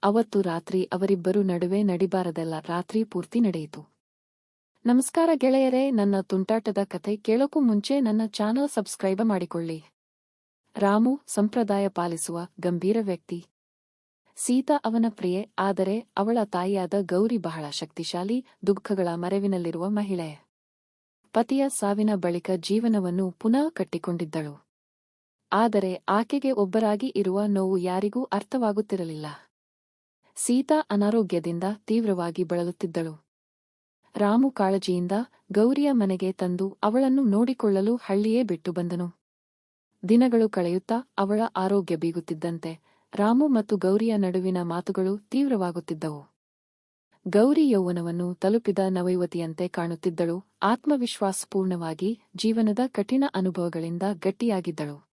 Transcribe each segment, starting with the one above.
ಅವತ್ತು ರಾತ್ರಿ ಅವರಿಬ್ಬರು ನಡುವೆ ನಡಿಬಾರದೆಲ್ಲ ರಾತ್ರಿ ಪೂರ್ತಿ ನಡೆಯಿತು. ನಮಸ್ಕಾರ ಗೆಳೆಯರೇ, ನನ್ನ ತುಂಟಾಟದ ಕಥೆ ಕೇಳೋಕ್ಕೂ ಮುಂಚೆ ನನ್ನ ಚಾನಲ್ ಸಬ್ಸ್ಕ್ರೈಬ್ ಮಾಡಿಕೊಳ್ಳಿ. ರಾಮು ಸಂಪ್ರದಾಯ ಪಾಲಿಸುವ ಗಂಭೀರ ವ್ಯಕ್ತಿ. ಸೀತಾ ಅವನ ಪ್ರಿಯೆ, ಆದರೆ ಅವಳ ತಾಯಿಯಾದ ಗೌರಿ ಬಹಳ ಶಕ್ತಿಶಾಲಿ, ದುಃಖಗಳ ಮರೆವಿನಲ್ಲಿರುವ ಮಹಿಳೆ. ಪತಿಯ ಸಾವಿನ ಬಳಿಕ ಜೀವನವನ್ನು ಪುನಃ ಕಟ್ಟಿಕೊಂಡಿದ್ದಳು. ಆದರೆ ಆಕೆಗೆ ಒಬ್ಬರಾಗಿ ಇರುವ ನೋವು ಯಾರಿಗೂ ಅರ್ಥವಾಗುತ್ತಿರಲಿಲ್ಲ. ಸೀತಾ ಅನಾರೋಗ್ಯದಿಂದ ತೀವ್ರವಾಗಿ ಬಳಲುತ್ತಿದ್ದಳು. ರಾಮು ಕಾಳಜಿಯಿಂದ ಗೌರಿಯ ಮನೆಗೆ ತಂದು ಅವಳನ್ನು ನೋಡಿಕೊಳ್ಳಲು ಹಳ್ಳಿಯೇ ಬಿಟ್ಟು ಬಂದನು. ದಿನಗಳು ಕಳೆಯುತ್ತಾ ಅವಳ ಆರೋಗ್ಯ ಬೀಗುತ್ತಿದ್ದಂತೆ ರಾಮು ಮತ್ತು ಗೌರಿಯ ನಡುವಿನ ಮಾತುಗಳು ತೀವ್ರವಾಗುತ್ತಿದ್ದವು. ಗೌರಿ ಯೌವನವನ್ನು ತಲುಪಿದ ನವಯುವತಿಯಂತೆ ಕಾಣುತ್ತಿದ್ದಳು, ಆತ್ಮವಿಶ್ವಾಸಪೂರ್ಣವಾಗಿ, ಜೀವನದ ಕಠಿಣ ಅನುಭವಗಳಿಂದ ಗಟ್ಟಿಯಾಗಿದ್ದಳು.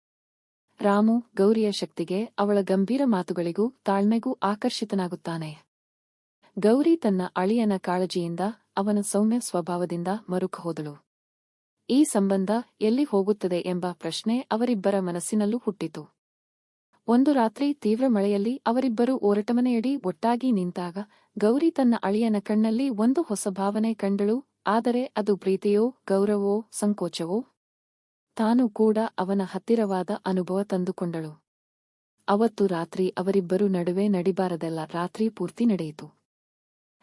ರಾಮು ಗೌರಿಯ ಶಕ್ತಿಗೆ, ಅವಳ ಗಂಭೀರ ಮಾತುಗಳಿಗೂ ತಾಳ್ಮೆಗೂ ಆಕರ್ಷಿತನಾಗುತ್ತಾನೆ. ಗೌರಿ ತನ್ನ ಅಳಿಯನ ಕಾಳಜಿಯಿಂದ, ಅವನ ಸೌಮ್ಯ ಸ್ವಭಾವದಿಂದ ಮರುಕ ಹೋದಳು. ಈ ಸಂಬಂಧ ಎಲ್ಲಿ ಹೋಗುತ್ತದೆ ಎಂಬ ಪ್ರಶ್ನೆ ಅವರಿಬ್ಬರ ಮನಸ್ಸಿನಲ್ಲೂ ಹುಟ್ಟಿತು. ಒಂದು ರಾತ್ರಿ ತೀವ್ರ ಮಳೆಯಲ್ಲಿ ಅವರಿಬ್ಬರೂ ಓರಟಮನೆಯಡಿ ಒಟ್ಟಾಗಿ ನಿಂತಾಗ ಗೌರಿ ತನ್ನ ಅಳಿಯನ ಕಣ್ಣಲ್ಲಿ ಒಂದು ಹೊಸ ಭಾವನೆ ಕಂಡಳು. ಆದರೆ ಅದು ಪ್ರೀತಿಯೋ, ಗೌರವವೋ, ಸಂಕೋಚವೋ? ತಾನು ಕೂಡ ಅವನ ಹತ್ತಿರವಾದ ಅನುಭವ ತಂದುಕೊಂಡಳು. ಅವತ್ತು ರಾತ್ರಿ ಅವರಿಬ್ಬರು ನಡುವೆ ನಡಿಬಾರದೆಲ್ಲ ರಾತ್ರಿ ಪೂರ್ತಿ ನಡೆಯಿತು.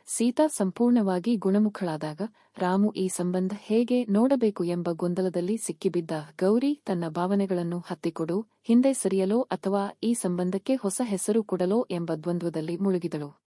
ಸೀತಾ ಸಂಪೂರ್ಣವಾಗಿ ಗುಣಮುಖಳಾದಾಗ ರಾಮು ಈ ಸಂಬಂಧ ಹೇಗೆ ನೋಡಬೇಕು ಎಂಬ ಗೊಂದಲದಲ್ಲಿ ಸಿಕ್ಕಿಬಿದ್ದ. ಗೌರಿ ತನ್ನ ಭಾವನೆಗಳನ್ನು ಹತ್ತಿಕೊಡು, ಹಿಂದೆ ಸರಿಯಲೋ ಅಥವಾ ಈ ಸಂಬಂಧಕ್ಕೆ ಹೊಸ ಹೆಸರು ಕೊಡಲೋ ಎಂಬ ದ್ವಂದ್ವದಲ್ಲಿ ಮುಳುಗಿದಳು.